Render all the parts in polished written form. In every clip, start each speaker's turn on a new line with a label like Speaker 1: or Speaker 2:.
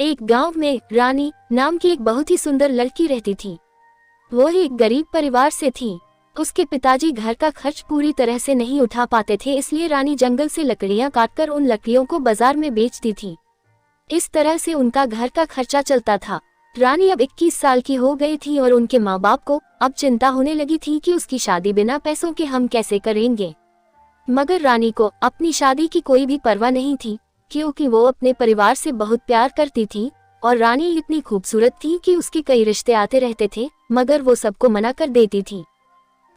Speaker 1: एक गांव में रानी नाम की एक बहुत ही सुंदर लड़की रहती थी। वो एक गरीब परिवार से थी। उसके पिताजी घर का खर्च पूरी तरह से नहीं उठा पाते थे, इसलिए रानी जंगल से लकड़ियां काटकर उन लकड़ियों को बाजार में बेचती थी। इस तरह से उनका घर का खर्चा चलता था। रानी अब 21 साल की हो गई थी और उनके माँ बाप को अब चिंता होने लगी थी कि उसकी शादी बिना पैसों के हम कैसे करेंगे। मगर रानी को अपनी शादी की कोई भी परवाह नहीं थी, क्योंकि वो अपने परिवार से बहुत प्यार करती थी और रानी इतनी खूबसूरत थी कि उसके कई रिश्ते आते रहते थे, मगर वो सबको मना कर देती थी।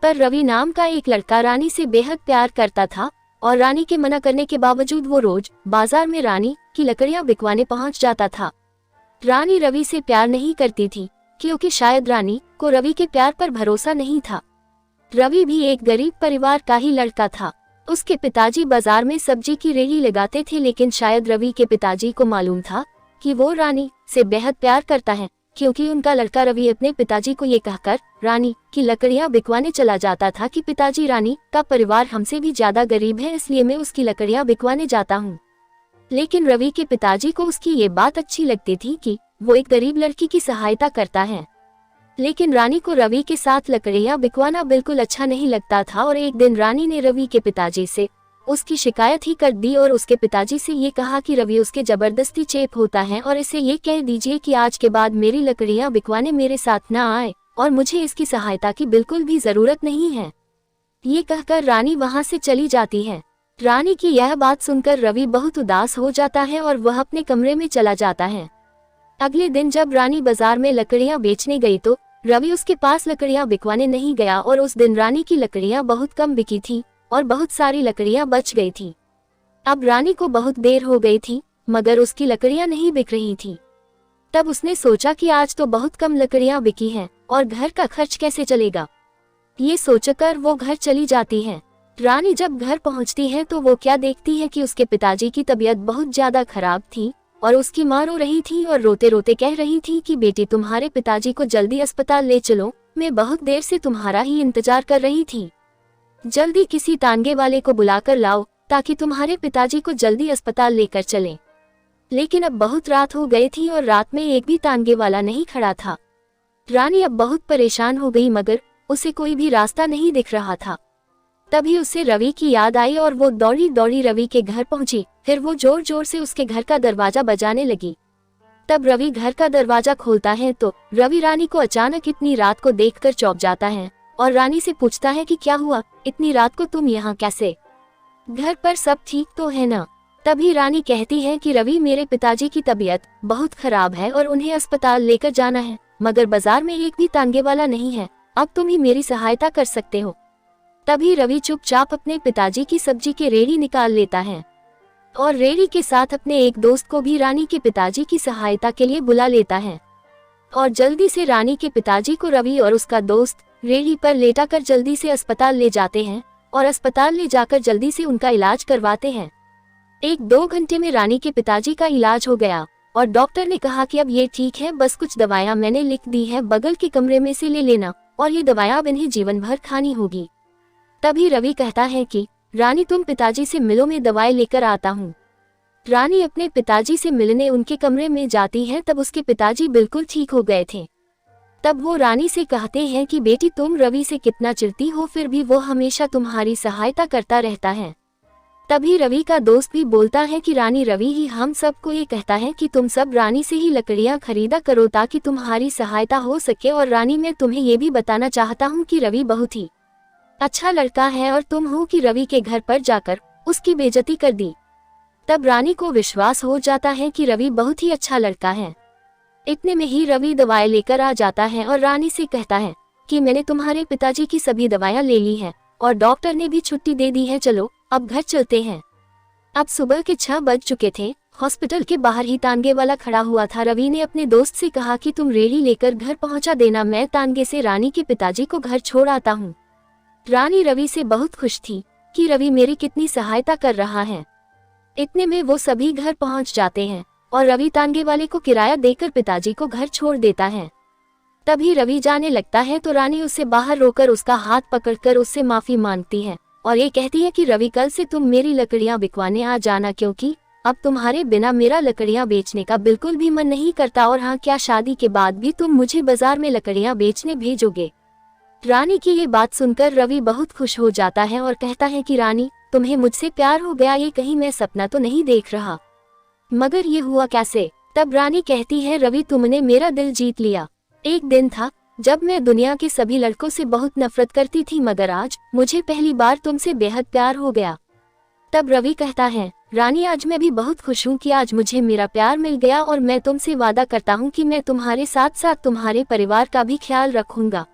Speaker 1: पर रवि नाम का एक लड़का रानी से बेहद प्यार करता था और रानी के मना करने के बावजूद वो रोज बाजार में रानी की लकड़ियां बिकवाने पहुंच जाता था। रानी रवि से प्यार नहीं करती थी, क्योंकि शायद रानी को रवि के प्यार पर भरोसा नहीं था। रवि भी एक गरीब परिवार का ही लड़का था। उसके पिताजी बाजार में सब्जी की रेहड़ी लगाते थे, लेकिन शायद रवि के पिताजी को मालूम था कि वो रानी से बेहद प्यार करता है, क्योंकि उनका लड़का रवि अपने पिताजी को ये कहकर रानी की लकड़ियां बिकवाने चला जाता था कि पिताजी, रानी का परिवार हमसे भी ज्यादा गरीब है, इसलिए मैं उसकी लकड़ियां बिकवाने जाता हूँ। लेकिन रवि के पिताजी को उसकी ये बात अच्छी लगती थी कि वो एक गरीब लड़की की सहायता करता है। लेकिन रानी को रवि के साथ लकड़ियां बिकवाना बिल्कुल अच्छा नहीं लगता था और एक दिन रानी ने रवि के पिताजी से उसकी शिकायत ही कर दी और उसके पिताजी से ये कहा कि रवि उसके जबरदस्ती चेप होता है और इसे ये कह दीजिए कि आज के बाद मेरी लकड़ियां बिकवाने मेरे साथ ना आए और मुझे इसकी सहायता की बिल्कुल भी जरूरत नहीं है। ये कहकर रानी वहां से चली जाती है। रानी की यह बात सुनकर रवि बहुत उदास हो जाता है और वह अपने कमरे में चला जाता है। अगले दिन जब रानी बाजार में लकड़ियां बेचने गई तो रवि उसके पास लकड़ियां बिकवाने नहीं गया और उस दिन रानी की लकड़ियां बहुत कम बिकी थी और बहुत सारी लकड़ियां बच गई थी। अब रानी को बहुत देर हो गई थी, मगर उसकी लकड़ियां नहीं बिक रही थी। तब उसने सोचा कि आज तो बहुत कम लकड़ियां बिकी हैं और घर का खर्च कैसे चलेगा। ये सोचकर वो घर चली जाती है। रानी जब घर पहुंचती है तो वो क्या देखती है कि उसके पिताजी की तबीयत बहुत ज्यादा खराब थी और उसकी माँ रो रही थी और रोते रोते कह रही थी कि बेटी, तुम्हारे पिताजी को जल्दी अस्पताल ले चलो, मैं बहुत देर से तुम्हारा ही इंतजार कर रही थी। जल्दी किसी तांगे वाले को बुलाकर लाओ ताकि तुम्हारे पिताजी को जल्दी अस्पताल लेकर चलें। लेकिन अब बहुत रात हो गई थी और रात में एक भी तांगे वाला नहीं खड़ा था। रानी अब बहुत परेशान हो गई, मगर उसे कोई भी रास्ता नहीं दिख रहा था। तभी उसे रवि की याद आई और वो दौड़ी दौड़ी रवि के घर पहुंची। फिर वो जोर जोर से उसके घर का दरवाजा बजाने लगी। तब रवि घर का दरवाजा खोलता है तो रवि रानी को अचानक इतनी रात को देखकर चौंक जाता है और रानी से पूछता है कि क्या हुआ, इतनी रात को तुम यहाँ कैसे? घर पर सब ठीक तो है ना? तभी रानी कहती है कि रवि, मेरे पिताजी की तबीयत बहुत खराब है और उन्हें अस्पताल लेकर जाना है, मगर बाजार में एक भी तांगे वाला नहीं है। अब तुम ही मेरी सहायता कर सकते हो। तभी रवि चुपचाप अपने पिताजी की सब्जी के रेड़ी निकाल लेता है और रेड़ी के साथ अपने एक दोस्त को भी रानी के पिताजी की सहायता के लिए बुला लेता है और जल्दी से रानी के पिताजी को रवि और उसका दोस्त रेड़ी पर लेटाकर जल्दी से अस्पताल ले जाते हैं और अस्पताल ले जाकर जल्दी से उनका इलाज करवाते हैं। 1-2 घंटे में रानी के पिताजी का इलाज हो गया और डॉक्टर ने कहा कि अब ये ठीक है, बस कुछ दवाइयाँ मैंने लिख दी है, बगल के कमरे में से ले लेना और ये दवाइयाँ अब इन्हें जीवन भर खानी होगी। तभी रवि कहता है कि रानी, तुम पिताजी से मिलो, मैं दवाई लेकर आता हूँ। रानी अपने पिताजी से मिलने उनके कमरे में जाती है। तब उसके पिताजी बिल्कुल ठीक हो गए थे। तब वो रानी से कहते हैं कि बेटी, तुम रवि से कितना चिढ़ती हो, फिर भी वो हमेशा तुम्हारी सहायता करता रहता है। तभी रवि का दोस्त भी बोलता है कि रानी, रवि ही हम सबको ये कहता है कि तुम सब रानी से ही लकड़ियां खरीदा करो ताकि तुम्हारी सहायता हो सके। और रानी, मैं तुम्हें ये भी बताना चाहता हूँ कि रवि बहुत ही अच्छा लड़का है और तुम हो कि रवि के घर पर जाकर उसकी बेइज्जती कर दी। तब रानी को विश्वास हो जाता है कि रवि बहुत ही अच्छा लड़का है। इतने में ही रवि दवाई लेकर आ जाता है और रानी से कहता है कि मैंने तुम्हारे पिताजी की सभी दवाइयाँ ले ली हैं और डॉक्टर ने भी छुट्टी दे दी है, चलो अब घर चलते हैं। अब सुबह के 6 बज चुके थे। हॉस्पिटल के बाहर ही तांगे वाला खड़ा हुआ था। रवि ने अपने दोस्त से कहा कि तुम रेड़ी लेकर घर पहुंचा देना, मैं तांगे से रानी के पिताजी को घर छोड़ आता हूँ। रानी रवि से बहुत खुश थी कि रवि मेरी कितनी सहायता कर रहा है। इतने में वो सभी घर पहुंच जाते हैं और रवि तांगे वाले को किराया देकर पिताजी को घर छोड़ देता है। तभी रवि जाने लगता है तो रानी उसे बाहर रोकर उसका हाथ पकड़कर उससे माफी मांगती है और ये कहती है कि रवि, कल से तुम मेरी लकड़ियां बिकवाने आ जाना, क्योंकि अब तुम्हारे बिना मेरा लकड़ियाँ बेचने का बिल्कुल भी मन नहीं करता। और हाँ, क्या शादी के बाद भी तुम मुझे बाजार में लकड़ियाँ बेचने भेजोगे? रानी की ये बात सुनकर रवि बहुत खुश हो जाता है और कहता है कि रानी, तुम्हें मुझसे प्यार हो गया, ये कहीं मैं सपना तो नहीं देख रहा। मगर ये हुआ कैसे? तब रानी कहती है, रवि, तुमने मेरा दिल जीत लिया। एक दिन था जब मैं दुनिया के सभी लड़कों से बहुत नफरत करती थी, मगर आज मुझे पहली बार तुमसे बेहद प्यार हो गया। तब रवि कहता है, रानी, आज मैं भी बहुत खुश हूँ कि आज मुझे मेरा प्यार मिल गया और मैं तुमसे वादा करता हूँ कि मैं तुम्हारे साथ साथ तुम्हारे परिवार का भी ख्याल रखूंगा।